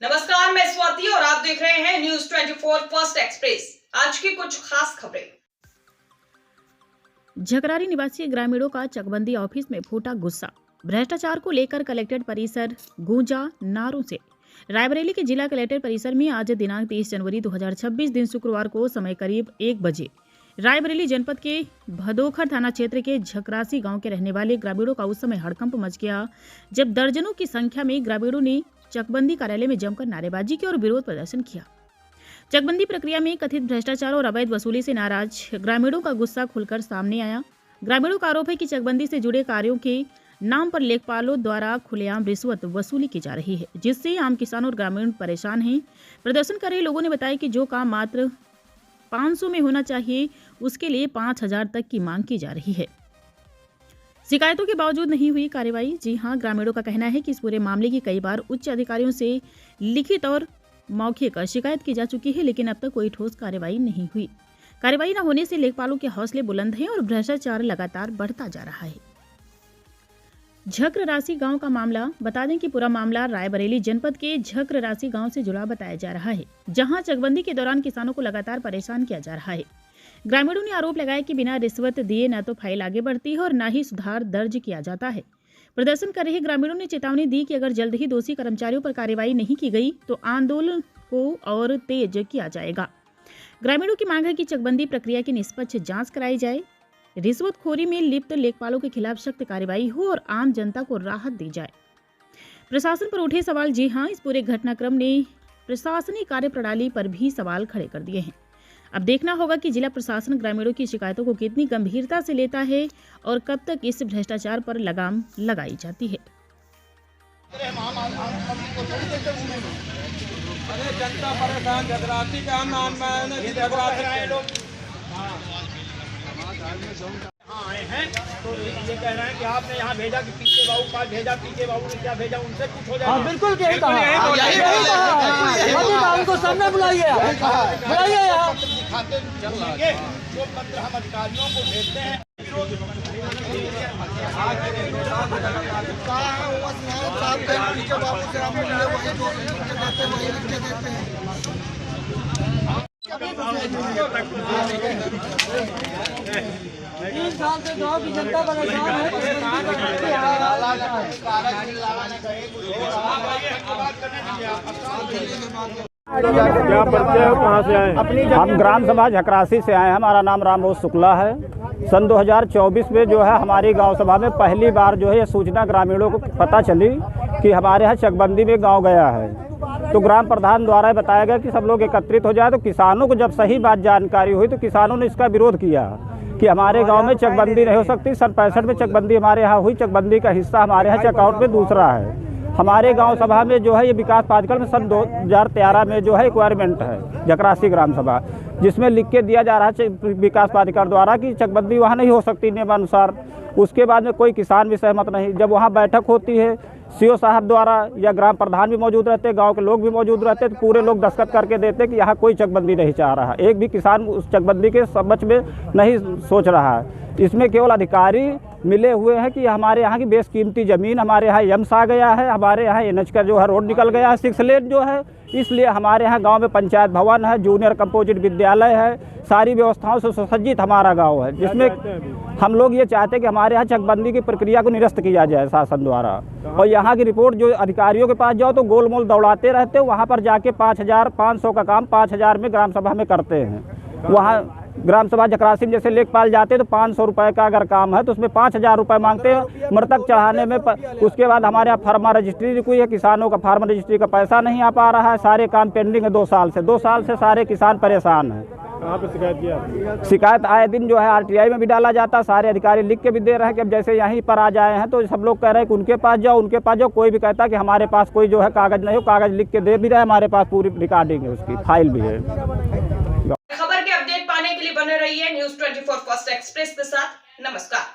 नमस्कार, मैं स्वाति और आप देख रहे हैं न्यूज 24 फर्स्ट एक्सप्रेस। आज की कुछ खास खबरें। झकरारी निवासी ग्रामीणों का चकबंदी ऑफिस में फूटा गुस्सा। भ्रष्टाचार को लेकर कलेक्ट्रेट परिसर गूंजा नारों से। रायबरेली के जिला कलेक्ट्रेट परिसर में आज दिनांक 30 जनवरी 2026 दिन शुक्रवार को समय करीब 1 बजे रायबरेली जनपद के भदोखर थाना क्षेत्र के झकरासी गांव के रहने वाले ग्रामीणों का उस समय हड़कंप मच गया जब दर्जनों की संख्या में ग्रामीणों ने चकबंदी कार्यालय में जमकर नारेबाजी की और विरोध प्रदर्शन किया। चकबंदी प्रक्रिया में कथित भ्रष्टाचार और अवैध वसूली से नाराज ग्रामीणों का गुस्सा खुलकर सामने आया। ग्रामीणों का आरोप है कि चकबंदी से जुड़े कार्यों के नाम पर लेखपालों द्वारा खुलेआम रिश्वत वसूली की जा रही है, जिससे आम किसान और ग्रामीण परेशान हैं। प्रदर्शन कर रहे लोगों ने बताया कि जो काम मात्र 500 में होना चाहिए उसके लिए 5000 तक की मांग की जा रही है। शिकायतों के बावजूद नहीं हुई कार्रवाई। जी हां, ग्रामीणों का कहना है कि इस पूरे मामले की कई बार उच्च अधिकारियों से लिखित और मौखिक शिकायत की जा चुकी है, लेकिन अब तक कोई ठोस कार्रवाई नहीं हुई। कार्रवाई न होने से लेखपालों के हौसले बुलंद हैं और भ्रष्टाचार लगातार बढ़ता जा रहा है। झकरासी गांव का मामला। बता दें कि पूरा मामला रायबरेली जनपद के झकरासी गांव से जुड़ा बताया जा रहा है, जहां चकबंदी के दौरान किसानों को लगातार परेशान किया जा रहा है। ग्रामीणों ने आरोप लगाया कि बिना रिश्वत दिए न तो फाइल आगे बढ़ती है और न ही सुधार दर्ज किया जाता है। प्रदर्शन कर रहे ग्रामीणों ने चेतावनी दी कि अगर जल्द ही दोषी कर्मचारियों पर कार्रवाई नहीं की गई तो आंदोलन को और तेज किया जाएगा। ग्रामीणों की मांग है कि चकबंदी प्रक्रिया की निष्पक्ष जांच कराई जाए, रिश्वतखोरी में लिप्त लेखपालों के खिलाफ सख्त कार्रवाई हो और आम जनता को राहत दी जाए। प्रशासन पर उठे सवाल। जी हां, इस पूरे घटनाक्रम ने प्रशासनिक कार्यप्रणाली पर भी सवाल खड़े कर दिए हैं। अब देखना होगा कि जिला प्रशासन ग्रामीणों की शिकायतों को कितनी गंभीरता से लेता है और कब तक इस भ्रष्टाचार पर लगाम लगाई जाती है। अरे जनता परेशान, झकरासी का नाम आए हैं तो ये कह रहे हैं कि आपने यहाँ भेजा कि पीछे बाबू पास भेजा, पीछे बाबू ने क्या भेजा उनसे कुछ हो जाएगा। बिल्कुल यही कहा उनको सामने बुलाइए यहाँ दिखाते चलेंगे जो पत्र हम अधिकारियों को भेजते हैं। तीन साल से गाँव की जनता परेशान क्या परिचय है, कहाँ से आए? हम ग्राम सभा झकरासी से आए हैं। हमारा नाम रामोद शुक्ला है। सन 2024 में जो है हमारी गांव सभा में पहली बार जो है ये सूचना ग्रामीणों को पता चली कि हमारे यहाँ चकबंदी में गांव गया है। तो ग्राम प्रधान द्वारा बताया गया कि सब लोग एकत्रित हो जाए। तो किसानों को जब सही बात जानकारी हुई तो किसानों ने इसका विरोध किया कि हमारे गांव में चकबंदी नहीं हो सकती। सन 65 में चकबंदी हमारे यहाँ हुई। चकबंदी का हिस्सा हमारे यहाँ चेकआउट में दूसरा है। हमारे गांव सभा में जो है ये विकास प्राधिकरण में सन 2013 में जो है रिक्वायरमेंट है झकरासी ग्राम सभा, जिसमें लिख के दिया जा रहा है विकास प्राधिकरण द्वारा कि चकबंदी वहाँ नहीं हो सकती नियमानुसार। उसके बाद में कोई किसान भी सहमत नहीं। जब वहाँ बैठक होती है सीओ साहब द्वारा या ग्राम प्रधान भी मौजूद रहते, गांव के लोग भी मौजूद रहते, तो पूरे लोग दस्तखत करके देते कि यहाँ कोई चकबंदी नहीं चाह रहा। एक भी किसान उस चकबंदी के समक्ष में नहीं सोच रहा है। इसमें केवल अधिकारी मिले हुए हैं कि हमारे यहाँ की बेशकीमती ज़मीन हमारे यहाँ यम्स आ गया है, हमारे यहाँ एनएच का जो है रोड निकल गया है 6 लेन जो है, इसलिए हमारे यहाँ गांव में पंचायत भवन है, जूनियर कंपोजिट विद्यालय है, सारी व्यवस्थाओं से सुसज्जित हमारा गांव है, जिसमें हम लोग ये चाहते हैं कि हमारे यहाँ चकबंदी की प्रक्रिया को निरस्त किया जाए शासन द्वारा। और यहाँ की रिपोर्ट जो अधिकारियों के पास जाओ तो गोल मोल दौड़ाते रहते हैं। वहाँ पर जाके 5500 का काम 5000 में ग्राम सभा में करते हैं। वहाँ ग्राम सभा झकरासी में जैसे लेखपाल जाते हैं तो 500 रुपये का अगर काम है तो उसमें 5000 रुपये मांगते हैं मृतक चढ़ाने में। उसके बाद हमारे यहाँ फार्मा रजिस्ट्री कोई है, किसानों का फार्मा रजिस्ट्री का पैसा नहीं आ पा रहा है। सारे काम पेंडिंग है 2 साल से। 2 साल से सारे किसान परेशान हैं। कहाँ पे शिकायत किया? शिकायत आए दिन जो है RTI में भी डाला जाता है। सारे अधिकारी लिख के भी दे रहे हैं कि अब जैसे यहीं पर आ जाए हैं तो सब लोग कह रहे हैं कि उनके पास जाओ। कोई भी कहता है कि हमारे पास कोई जो है कागज़ नहीं हो। कागज़ लिख के दे भी रहे, हमारे पास पूरी रिकॉर्डिंग है, उसकी फाइल भी है। खबर के अपडेट पाने के लिए बने रहिए न्यूज 24 फर्स्ट एक्सप्रेस के साथ। नमस्कार।